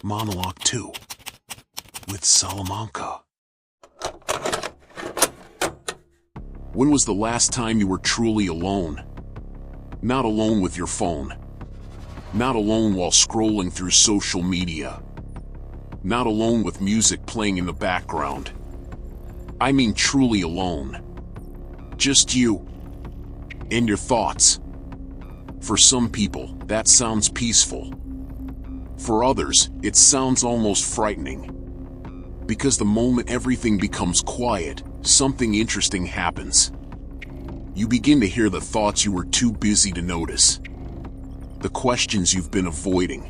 Monologue 2 with Salamanca. When was the last time you were truly alone? Not alone with your phone. Not alone while scrolling through social media. Not alone with music playing in the background. I mean truly alone. Just you and your thoughts. For some people, that sounds peaceful. For others, it sounds almost frightening. Because the moment everything becomes quiet, something interesting happens. You begin to hear the thoughts you were too busy to notice. The questions you've been avoiding.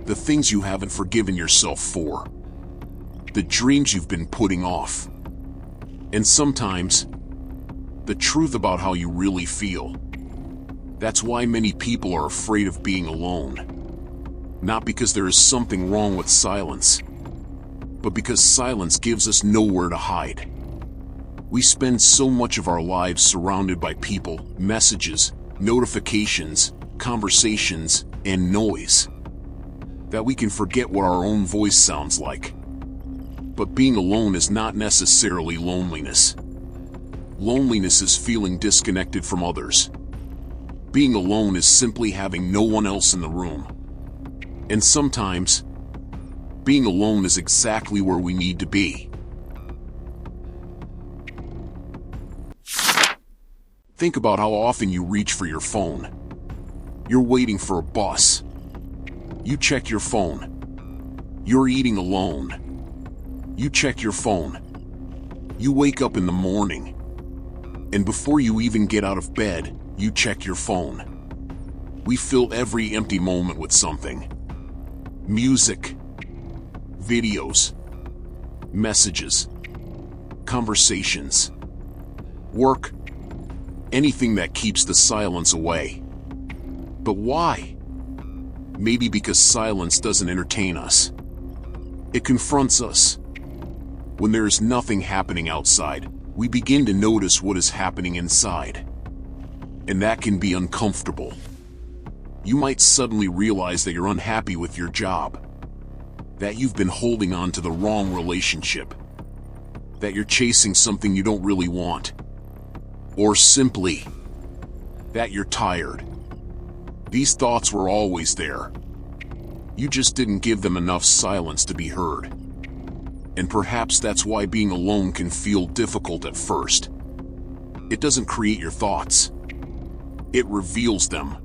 The things you haven't forgiven yourself for. The dreams you've been putting off. And sometimes, the truth about how you really feel. That's why many people are afraid of being alone. Not because there is something wrong with silence, but because silence gives us nowhere to hide. We spend so much of our lives surrounded by people, messages, notifications, conversations, and noise, that we can forget what our own voice sounds like. But being alone is not necessarily loneliness. Loneliness is feeling disconnected from others. Being alone is simply having no one else in the room. And sometimes, being alone is exactly where we need to be. Think about how often you reach for your phone. You're waiting for a bus. You check your phone. You're eating alone. You check your phone. You wake up in the morning. And before you even get out of bed, you check your phone. We fill every empty moment with something. Music, videos, messages, conversations, work, anything that keeps the silence away. But why? Maybe because silence doesn't entertain us. It confronts us. When there is nothing happening outside, we begin to notice what is happening inside. And that can be uncomfortable. You might suddenly realize that you're unhappy with your job, that you've been holding on to the wrong relationship, that you're chasing something you don't really want, or simply that you're tired. These thoughts were always there. You just didn't give them enough silence to be heard. And perhaps that's why being alone can feel difficult at first. It doesn't create your thoughts. It reveals them.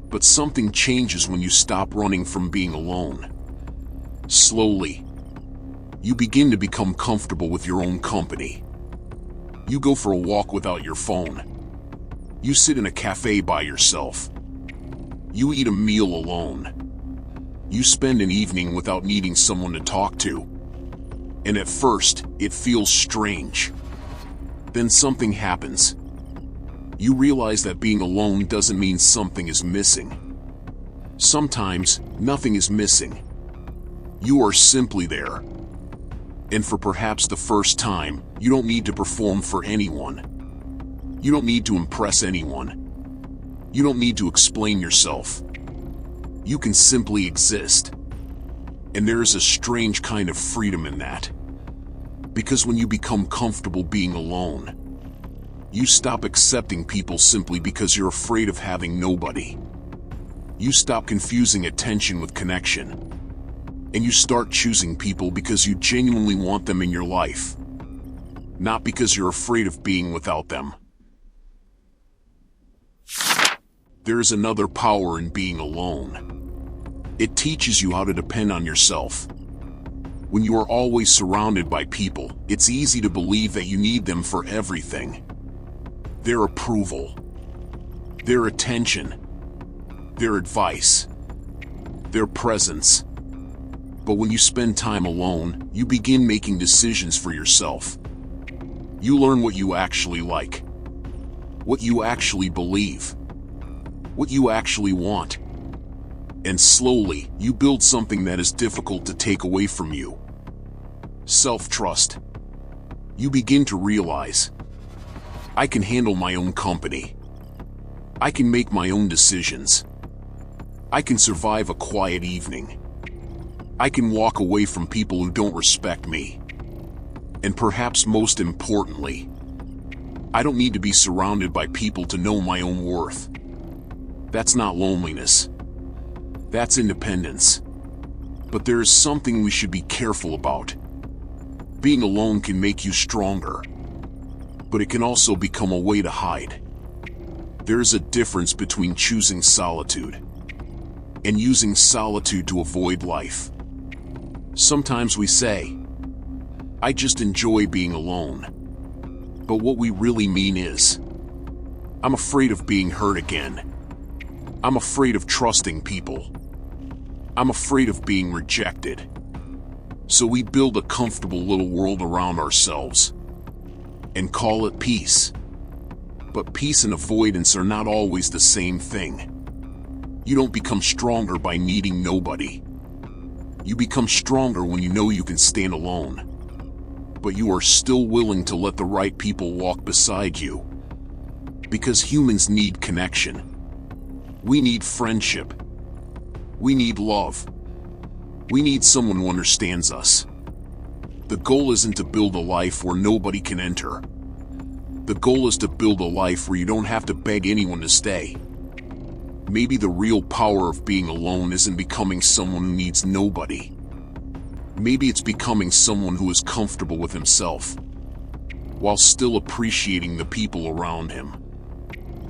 But something changes when you stop running from being alone. Slowly, you begin to become comfortable with your own company. You go for a walk without your phone. You sit in a cafe by yourself. You eat a meal alone. You spend an evening without needing someone to talk to. And at first, it feels strange. Then something happens. You realize that being alone doesn't mean something is missing. Sometimes, nothing is missing. You are simply there. And for perhaps the first time, you don't need to perform for anyone. You don't need to impress anyone. You don't need to explain yourself. You can simply exist. And there is a strange kind of freedom in that. Because when you become comfortable being alone, you stop accepting people simply because you're afraid of having nobody. You stop confusing attention with connection. And you start choosing people because you genuinely want them in your life. Not because you're afraid of being without them. There is another power in being alone. It teaches you how to depend on yourself. When you are always surrounded by people, it's easy to believe that you need them for everything. Their approval, their attention, their advice, their presence. But when you spend time alone, you begin making decisions for yourself. You learn what you actually like, what you actually believe, what you actually want. And slowly, you build something that is difficult to take away from you. Self-trust. You begin to realize, I can handle my own company. I can make my own decisions. I can survive a quiet evening. I can walk away from people who don't respect me. And perhaps most importantly, I don't need to be surrounded by people to know my own worth. That's not loneliness. That's independence. But there is something we should be careful about. Being alone can make you stronger, but it can also become a way to hide. There is a difference between choosing solitude and using solitude to avoid life. Sometimes we say, I just enjoy being alone. But what we really mean is, I'm afraid of being hurt again. I'm afraid of trusting people. I'm afraid of being rejected. So we build a comfortable little world around ourselves and call it peace. But peace and avoidance are not always the same thing. You don't become stronger by needing nobody. You become stronger when you know you can stand alone. But you are still willing to let the right people walk beside you. Because humans need connection. We need friendship. We need love. We need someone who understands us. The goal isn't to build a life where nobody can enter. The goal is to build a life where you don't have to beg anyone to stay. Maybe the real power of being alone isn't becoming someone who needs nobody. Maybe it's becoming someone who is comfortable with himself, while still appreciating the people around him.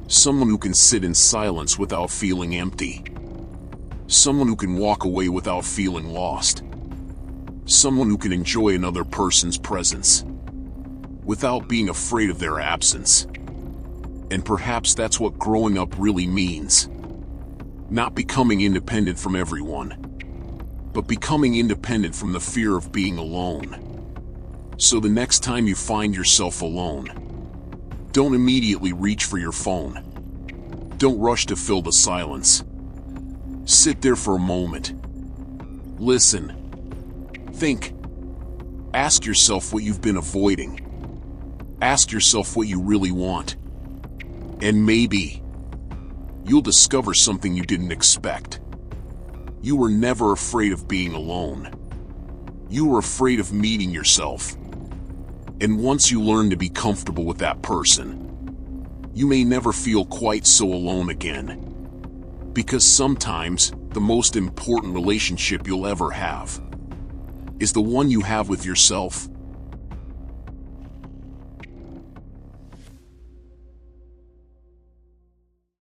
Someone who can sit in silence without feeling empty. Someone who can walk away without feeling lost. Someone who can enjoy another person's presence without being afraid of their absence. And perhaps that's what growing up really means. Not becoming independent from everyone, but becoming independent from the fear of being alone. So the next time you find yourself alone, don't immediately reach for your phone. Don't rush to fill the silence. Sit there for a moment. Listen. Think. Ask yourself what you've been avoiding. Ask yourself what you really want. And maybe you'll discover something you didn't expect. You were never afraid of being alone. You were afraid of meeting yourself. And once you learn to be comfortable with that person, you may never feel quite so alone again. Because sometimes the most important relationship you'll ever have is the one you have with yourself.